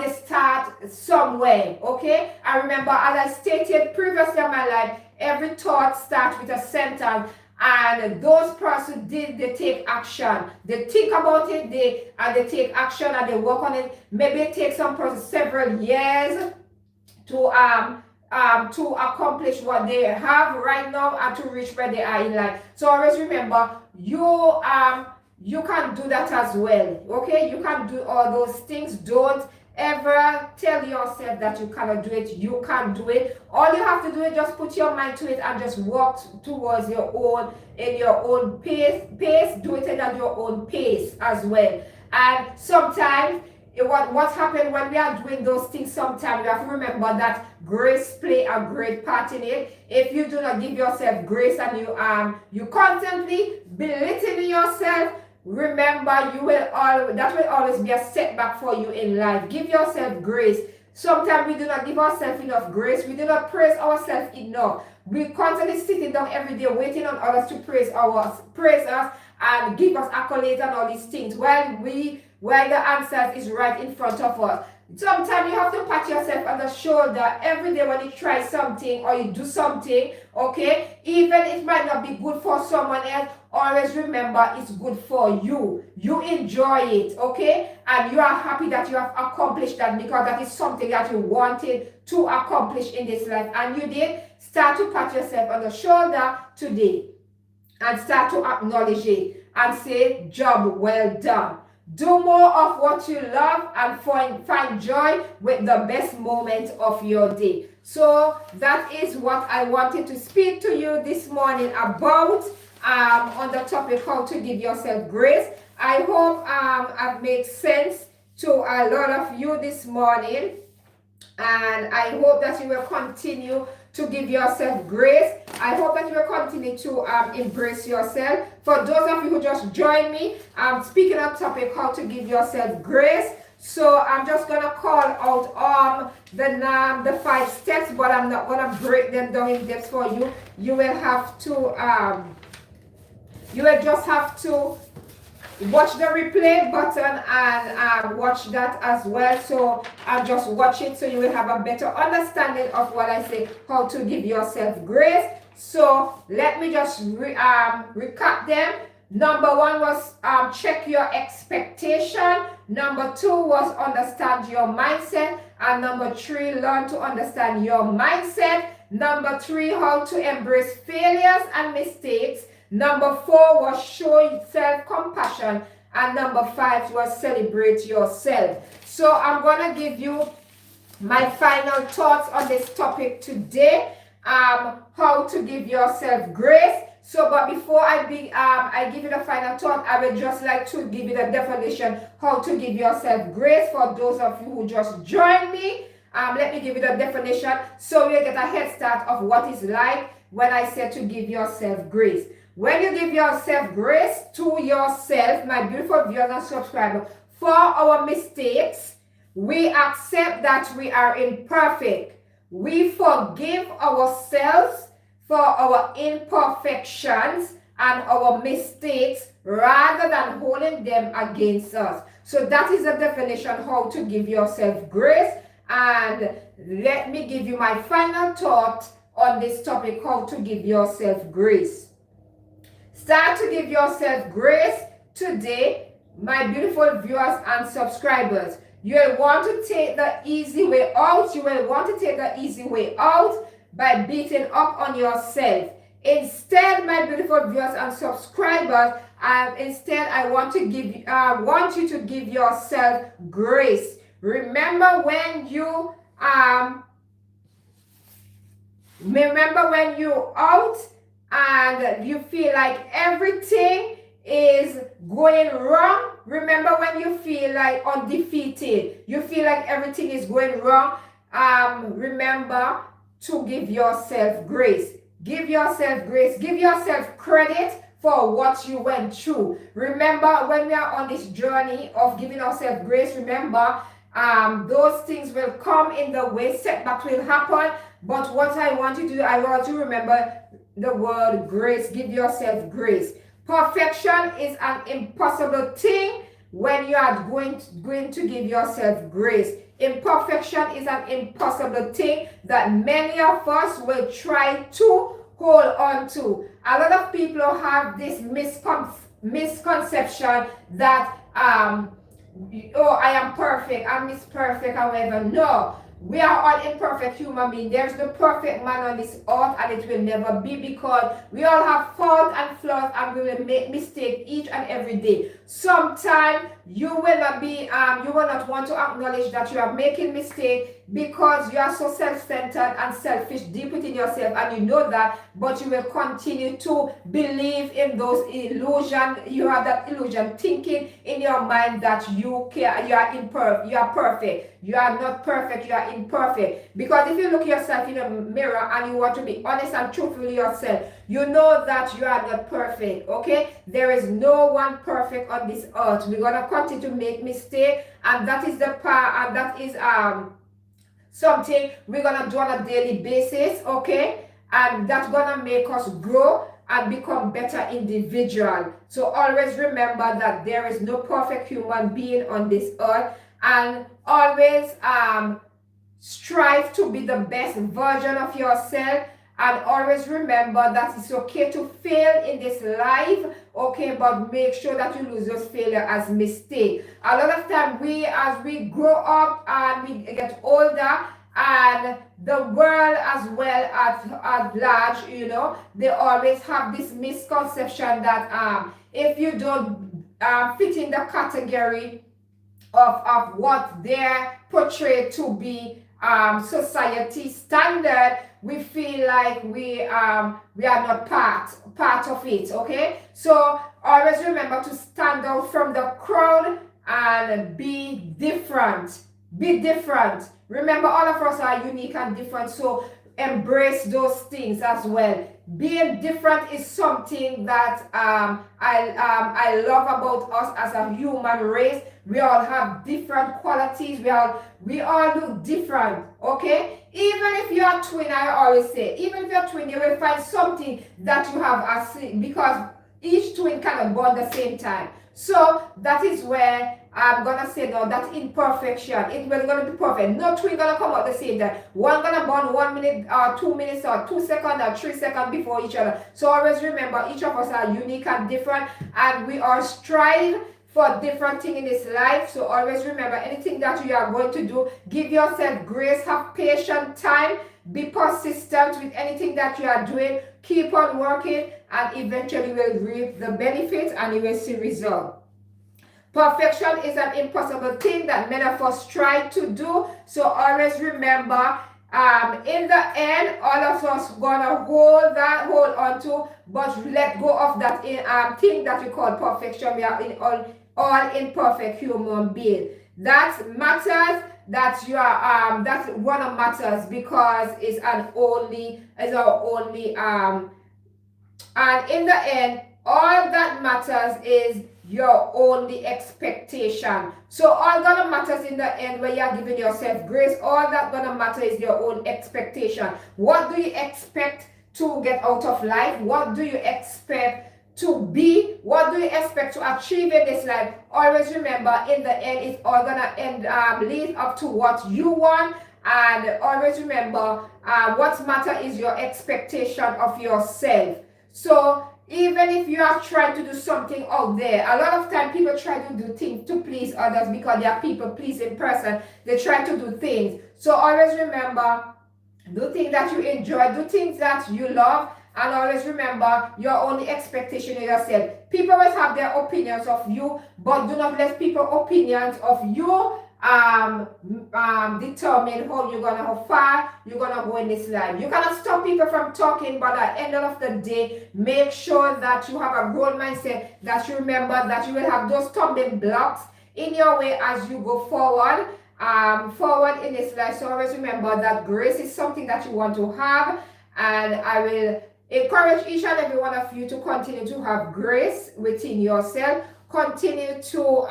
They start somewhere, okay? I remember, as I stated previously in my life, every thought starts with a sentence, and those persons they take action. They think about it, they take action and they work on it. Maybe it takes some person several years to accomplish what they have right now and to reach where they are in life. So always remember, you can do that as well, okay? You can do all those things. Don't ever tell yourself that you cannot do it. You can do it. All you have to do is just put your mind to it and just walk towards your own pace. Do it at your own pace as well. And sometimes what happened when we are doing those things, sometimes you have to remember that grace play a great part in it. If you do not give yourself grace and you constantly belittling yourself, remember that will always be a setback for you in life. Give yourself grace. Sometimes we do not give ourselves enough grace. We do not praise ourselves enough. We constantly sitting down every day waiting on others to praise us and give us accolades and all these things, while the answer is right in front of us. Sometimes you have to pat yourself on the shoulder every day when you try something or you do something, okay? Even it might not be good for someone else, always remember it's good for you. You enjoy it, okay? And you are happy that you have accomplished that, because that is something that you wanted to accomplish in this life. And you did. Start to pat yourself on the shoulder today and start to acknowledge it and say, job well done. Do more of what you love and find joy with the best moment of your day. So that is what I wanted to speak to you this morning about on the topic how to give yourself grace. I hope I've made sense to a lot of you this morning, and I hope that you will continue to give yourself grace. I hope that you will continue to embrace yourself. For those of you who just joined me, I'm speaking on topic how to give yourself grace. So I'm just gonna call out the 5 steps, but I'm not gonna break them down in depth for you. You will have to you will just have to watch the replay button and watch that as well. So just watch it so you will have a better understanding of what I say, how to give yourself grace. So let me just recap them. Number one was check your expectation. Number two was understand your mindset. And number three, learn to understand your mindset. Number three, how to embrace failures and mistakes. Number four was show self-compassion. And number five was celebrate yourself. So I'm going to give you my final thoughts on this topic today. How to give yourself grace. So, but before I give you the final thought, I would just like to give you the definition how to give yourself grace for those of you who just joined me. Let me give you the definition so you get a head start of what it's like when I said to give yourself grace. When you give yourself grace to yourself, my beautiful viewers and subscribers, for our mistakes, we accept that we are imperfect. We forgive ourselves for our imperfections and our mistakes rather than holding them against us. So that is the definition how to give yourself grace. And let me give you my final thought on this topic, how to give yourself grace. Start to give yourself grace today, my beautiful viewers and subscribers. You will want to take the easy way out. You will want to take the easy way out by beating up on yourself. Instead, my beautiful viewers and subscribers, I want you to give yourself grace. Remember when you out and you feel like everything is going wrong. Remember when you feel like undefeated, you feel like everything is going wrong. Remember to give yourself grace. Give yourself grace. Give yourself credit for what you went through. Remember, when we are on this journey of giving ourselves grace, remember, those things will come in the way. Setbacks will happen. But what I want you to do, I want you to remember the word grace. Give yourself grace. Perfection is an impossible thing when you are going to give yourself grace. Imperfection is an impossible thing that many of us will try to hold on to. A lot of people have this misconception that oh, I am perfect, I'm perfect, however. No, we are all imperfect human beings. There's no perfect man on this earth, and it will never be, because we all have faults and flaws, and we will make mistakes each and every day. Sometimes you will not want to acknowledge that you are making mistakes because you are so self-centered and selfish deep within yourself, and you know that, but you will continue to believe in those illusions. You have that illusion thinking in your mind that you are imperfect, you are perfect. You are not perfect, you are imperfect. Because if you look yourself in a mirror and you want to be honest and truthful with yourself, you know that you are not perfect, okay? There is no one perfect on this earth. We're going to continue to make mistakes, and that is the part, and that is something we're going to do on a daily basis, okay? And that's going to make us grow and become better individual. So always remember that there is no perfect human being on this earth, and always strive to be the best version of yourself. And always remember that it's okay to fail in this life, okay, but make sure that you lose those failures as mistake. A lot of time as we grow up and we get older, and the world as well at large, you know, they always have this misconception that if you don't fit in the category of what they're portrayed to be society standard, we feel like we are not part of it, okay? So always remember to stand out from the crowd and be different. Be different. Remember, all of us are unique and different, so embrace those things as well. Being different is something that I love about us as a human race. We all have different qualities. We all look different, okay? Even if you are twin, I always say, even if you're twin, you will find something that you have because each twin cannot born the same time. So that is where I'm gonna say no, that imperfection. It was gonna be perfect. No twin gonna come out the same time. One gonna burn 1 minute or 2 minutes or 2 seconds or 3 seconds before each other. So always remember each of us are unique and different, and we are strive for different things in this life. So always remember anything that you are going to do, give yourself grace, have patient time, be persistent with anything that you are doing, keep on working, and eventually you will reap the benefits and you will see results. Perfection is an impossible thing that many of us try to do. So always remember, in the end, all of us gonna hold on to, but let go of that thing that we call perfection. We are all imperfect human beings. That matters. That you are that's one of matters because it's our only and in the end, all that matters is your only expectation. So all gonna matters in the end when you're giving yourself grace, all that gonna matter is your own expectation. What do you expect to get out of life? What do you expect to be? What do you expect to achieve in this life? Always remember, in the end, it's all gonna end lead up to what you want. And always remember, what matter is your expectation of yourself. So even if you are trying to do something out there, a lot of time people try to do things to please others because they are people pleasing person. They try to do things. So always remember, do things that you enjoy, do things that you love, and always remember your only expectation is yourself. People always have their opinions of you, but do not let people's opinions of you determine how far you're gonna go in this life. You cannot stop people from talking, but at the end of the day, make sure that you have a growth mindset, that you remember that you will have those stumbling blocks in your way as you go forward in this life. So always remember that grace is something that you want to have, and I will encourage each and every one of you to continue to have grace within yourself. Continue to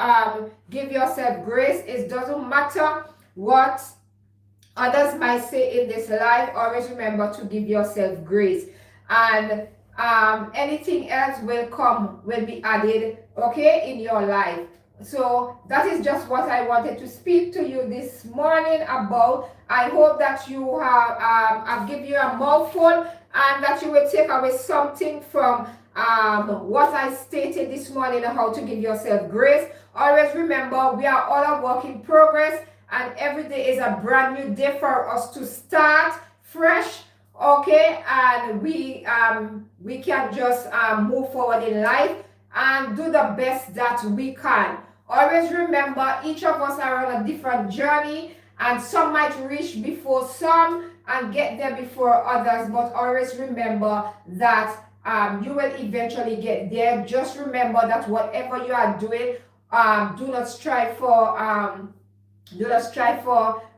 give yourself grace. It doesn't matter what others might say in this life. Always remember to give yourself grace, and anything else will be added, okay, in your life. So that is just what I wanted to speak to you this morning about. I hope that you have I've given you a mouthful, and that you will take away something from what I stated this morning on how to give yourself grace. Always remember, we are all a work in progress, and every day is a brand new day for us to start fresh, okay? And we can just move forward in life and do the best that we can. Always remember, each of us are on a different journey, and some might reach before some and get there before others, but always remember that you will eventually get there. Just remember that whatever you are doing, do not strive for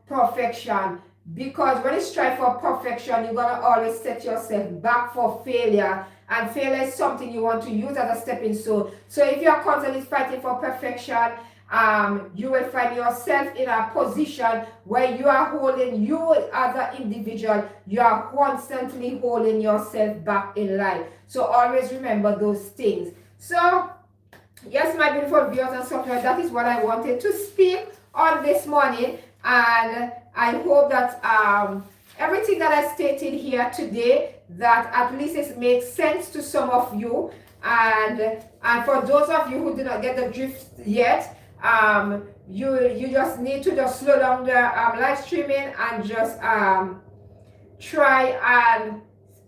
perfection, because when you strive for perfection, you're gonna always set yourself back for failure, and failure is something you want to use as a stepping stone. So if you are constantly fighting for perfection, you will find yourself in a position where you are holding, you as an individual, you are constantly holding yourself back in life. So always remember those things. So yes, my beautiful viewers and subscribers, that is what I wanted to speak on this morning, and I hope that everything that I stated here today, that at least it makes sense to some of you, and for those of you who do not get the drift yet, you just need to just slow down the live streaming and just try and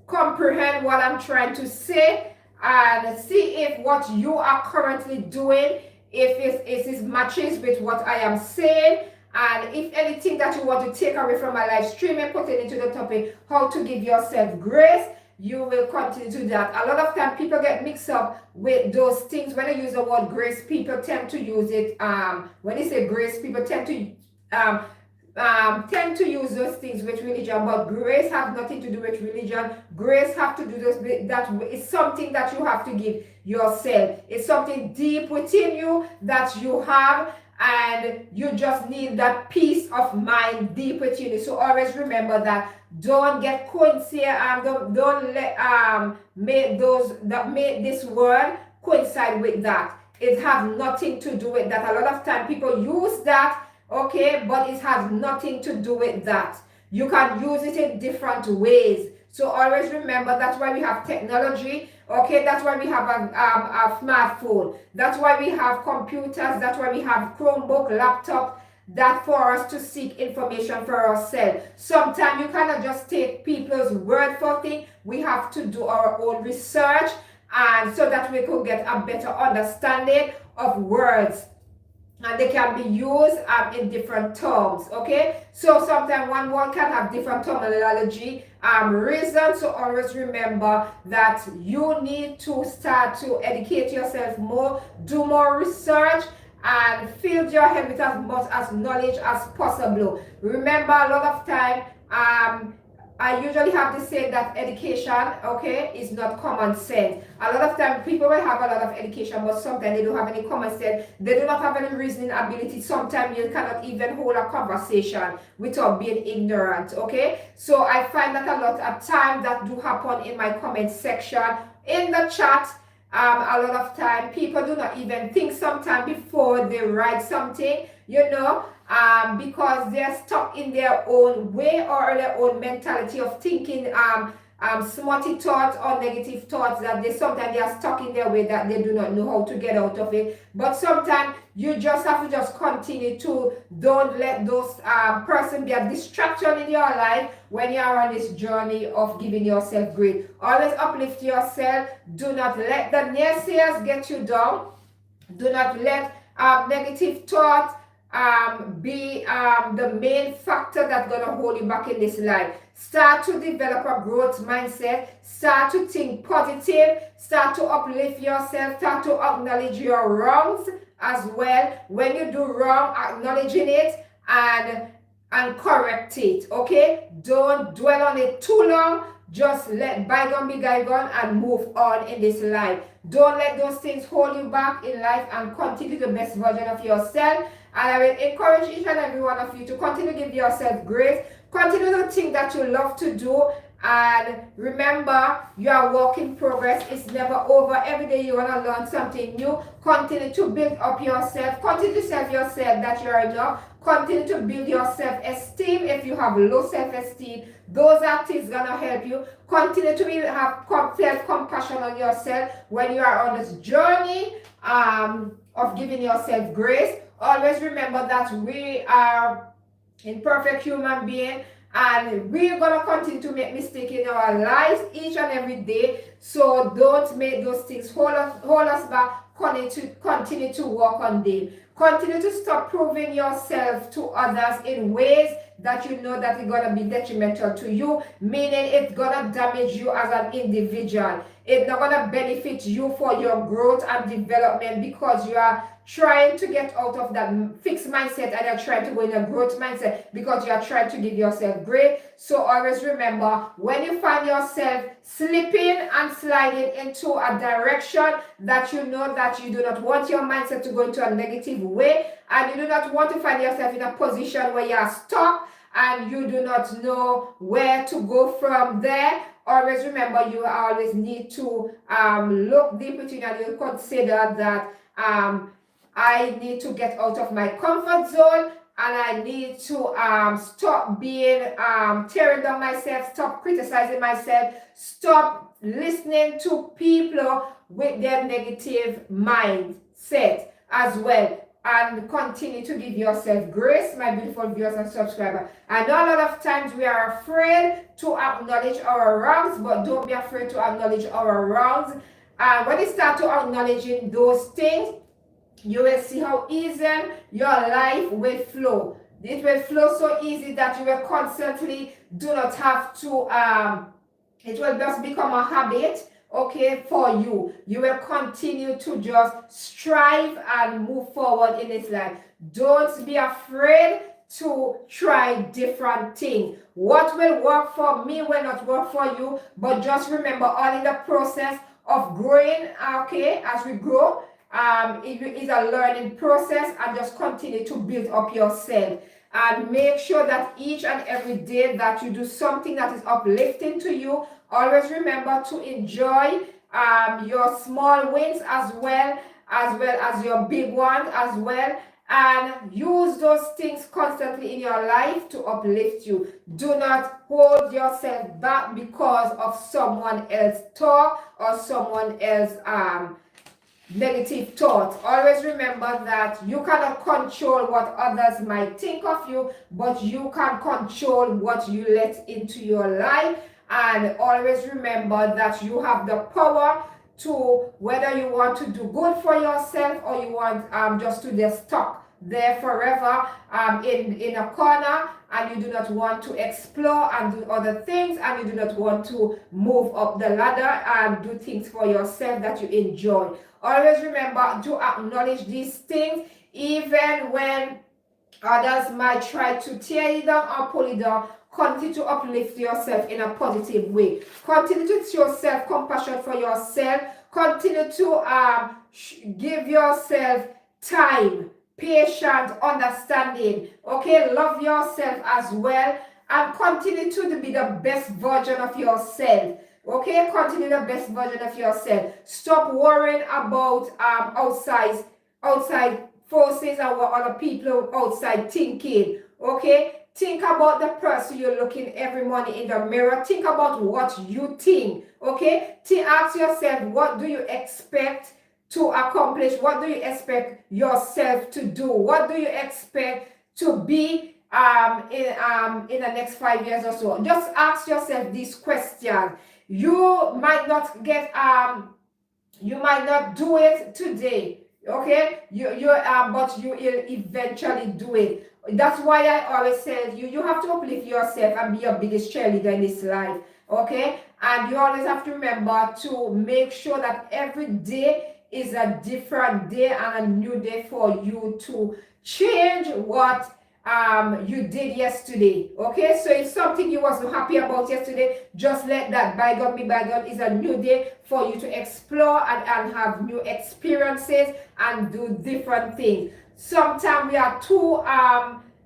comprehend what I'm trying to say, and see if what you are currently doing, if it matches with what I am saying, and if anything that you want to take away from my live streaming pertaining to the topic, how to give yourself grace, you will continue to do that. A lot of time people get mixed up with those things. When they use the word grace, people tend to use it, when they say grace, people tend to use those things with religion, but grace have nothing to do with religion. Grace have to do this with, that it's something that you have to give yourself. It's something deep within you that you have, and you just need that peace of mind deep within you. So always remember that. Don't get coincide, don't let make this word coincide with that. it has nothing to do with that. A lot of time people use that, okay, but it has nothing to do with that. You can use it in different ways. So always remember, that's why we have technology, okay? That's why we have a smartphone. That's why we have computers. That's why we have Chromebook, laptop, that for us to seek information for ourselves. Sometimes you cannot just take people's word for things. We have to do our own research, and so that we could get a better understanding of words, and they can be used in different terms, okay? So sometimes one word can have different terminology, reason. So always remember that you need to start to educate yourself more, do more research, and fill your head with as much as knowledge as possible. Remember, a lot of time, I usually have to say that education, okay, is not common sense. A lot of time people will have a lot of education, but sometimes they don't have any common sense. They do not have any reasoning ability. Sometimes you cannot even hold a conversation without being ignorant, okay? So I find that a lot of time that do happen in my comment section, in the chat. A lot of time people do not even think sometimes before they write something, you know, because they're stuck in their own way or their own mentality of thinking smutty thoughts or negative thoughts, that they are stuck in their way, that they do not know how to get out of it. But sometimes you just have to just continue to, don't let those person be a distraction in your life when you are on this journey of giving yourself grace. Always uplift yourself. Do not let the naysayers get you down. Do not let negative thoughts be the main factor that's going to hold you back in this life. Start to develop a growth mindset. Start to think positive. Start to uplift yourself. Start to acknowledge your wrongs as well. When you do wrong, acknowledging it and correct it, okay? Don't dwell on it too long. Just let bygone be bygone and move on in this life. Don't let those things hold you back in life, and continue the best version of yourself. And I will encourage each and every one of you to continue to give yourself grace. Continue to think that you love to do. And remember, you are a work in progress. It's never over. Every day you want to learn something new. Continue to build up yourself. Continue to tell yourself that you are enough. Continue to build your self-esteem. If you have low self-esteem, those are things gonna help you. Continue to have self-compassion on yourself when you are on this journey of giving yourself grace. Always remember that we are imperfect human beings, and we're gonna continue to make mistakes in our lives each and every day. So don't make those things hold us back. Continue to work on them. Continue to stop proving yourself to others in ways that you know that it's gonna be detrimental to you, meaning it's gonna damage you as an individual. It's not gonna benefit you for your growth and development, because you are trying to get out of that fixed mindset and you're trying to go in a growth mindset because you are trying to give yourself grace. So always remember, when you find yourself slipping and sliding into a direction that you know that you do not want your mindset to go into a negative way, and you do not want to find yourself in a position where you are stuck and you do not know where to go from there, always remember, you always need to look deep within and you consider that I need to get out of my comfort zone, and I need to stop being tearing down myself, stop criticizing myself, stop listening to people with their negative mindset as well, and continue to give yourself grace, my beautiful viewers and subscribers. I know a lot of times we are afraid to acknowledge our wrongs, but don't be afraid to acknowledge our wrongs. And when you start to acknowledging those things, you will see how easy your life will flow. It will flow so easy that you will constantly do not have to, it will just become a habit, okay, for you. You will continue to just strive and move forward in this life. Don't be afraid to try different things. What will work for me will not work for you, but just remember, all in the process of growing, okay, as we grow, it is a learning process, and just continue to build up yourself, and make sure that each and every day that you do something that is uplifting to you. Always remember to enjoy your small wins as well, as well as your big ones as well, and use those things constantly in your life to uplift you. Do not hold yourself back because of someone else's talk or someone else's negative thoughts. Always remember that you cannot control what others might think of you, but you can control what you let into your life. And always remember that you have the power to, whether you want to do good for yourself or you want just to get stuck there forever in a corner, and you do not want to explore and do other things, and you do not want to move up the ladder and do things for yourself that you enjoy. Always remember to acknowledge these things, even when others might try to tear you down or pull you down. Continue to uplift yourself in a positive way. Continue to show self-compassion for yourself. Continue to give yourself time, patience, understanding. Okay, love yourself as well, and continue to be the best version of yourself. Okay, continue the best version of yourself. Stop worrying about outside forces and what other people outside thinking. Okay, think about the person you're looking every morning in the mirror. Think about what you think. Okay, ask yourself, what do you expect to accomplish? What do you expect yourself to do? What do you expect to be in the next 5 years or so? Just ask yourself these questions. You might not get you might not do it today, okay, but you will eventually do it. That's why I always say you have to uplift yourself and be your biggest cheerleader in this life, okay? And you always have to remember to make sure that every day is a different day and a new day for you to change what you did yesterday. Okay, so if something you wasn't happy about yesterday, just let that bygone be bygone. It's a new day for you to explore and have new experiences and do different things. Sometimes we are too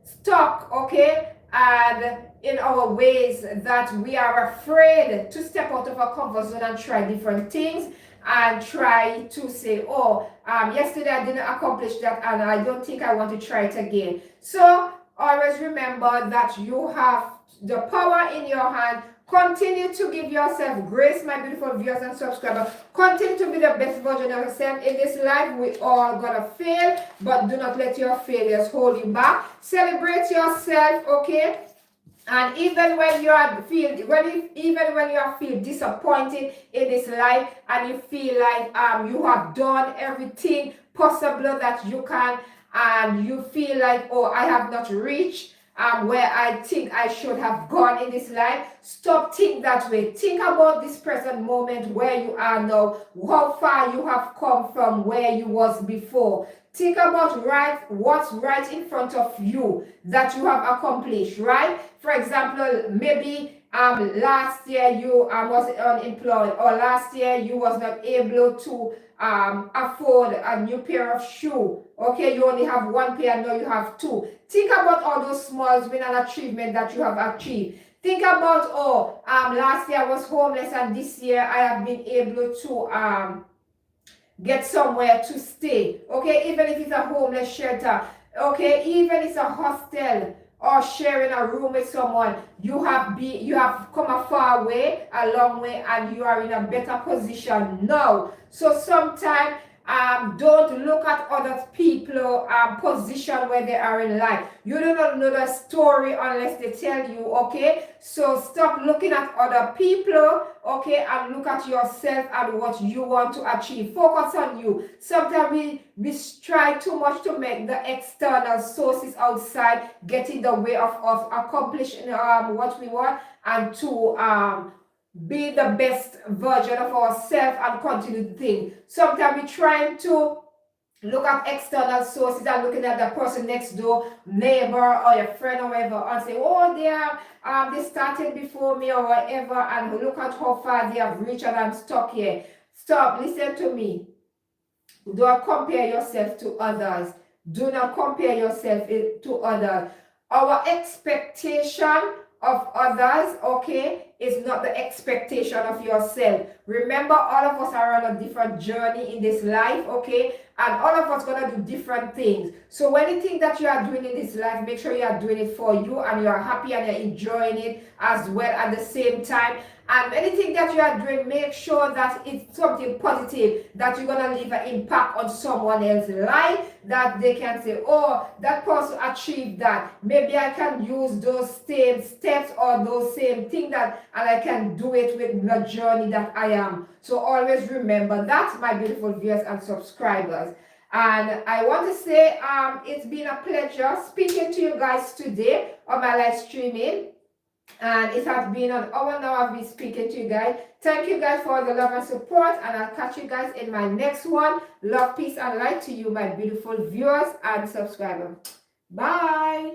stuck, okay, and in our ways that we are afraid to step out of our comfort zone and try different things, and try to say, oh, yesterday I didn't accomplish that and I don't think I want to try it again. So always remember that you have the power in your hand. Continue to give yourself grace, my beautiful viewers and subscribers. Continue to be the best version of yourself. In this life, we all gonna fail, but do not let your failures hold you back. Celebrate yourself, okay? And even when you are feel disappointed in this life, and you feel like you have done everything possible that you can, and you feel like, oh, I have not reached where I think I should have gone in this life, stop thinking that way. Think about this present moment where you are now, how far you have come from where you was before. Think about what's right in front of you that you have accomplished, right? For example, maybe last year you was unemployed, or last year you was not able to afford a new pair of shoes. Okay, you only have one pair, now you have two. Think about all those small wins and achievement that you have achieved. Think about, oh, last year I was homeless and this year I have been able to get somewhere to stay. Okay, even if it's a homeless shelter, okay, even if it's a hostel or sharing a room with someone, you have come a far way, a long way, and you are in a better position now. So sometimes don't look at other people position where they are in life. You do not know the story unless they tell you, okay? So stop looking at other people, okay, and look at yourself and what you want to achieve. Focus on you. Sometimes we try too much to make the external sources outside get in the way of accomplishing what we want, and to be the best version of ourselves and continue to think. Sometimes we try to look at external sources and looking at the person next door, neighbor or your friend or whatever, and say, oh, they started before me or whatever, and look at how far they have reached and I'm stuck here. Stop, listen to me. Don't compare yourself to others. Do not compare yourself to others. Our expectation of others, okay, is not the expectation of yourself. Remember, all of us are on a different journey in this life, okay, and all of us gonna do different things. So anything that you are doing in this life, make sure you are doing it for you and you are happy and you're enjoying it as well at the same time. And anything that you are doing, make sure that it's something positive, that you're going to leave an impact on someone else's life, that they can say, oh, that person achieved that. Maybe I can use those same steps or those same things that, and I can do it with the journey that I am. So always remember that, my beautiful viewers and subscribers. And I want to say it's been a pleasure speaking to you guys today on my live streaming. And it has been an hour now I've been speaking to you guys. Thank you guys for the love and support, and I'll catch you guys in my next one. Love, peace, and light to you, my beautiful viewers and subscribers. Bye.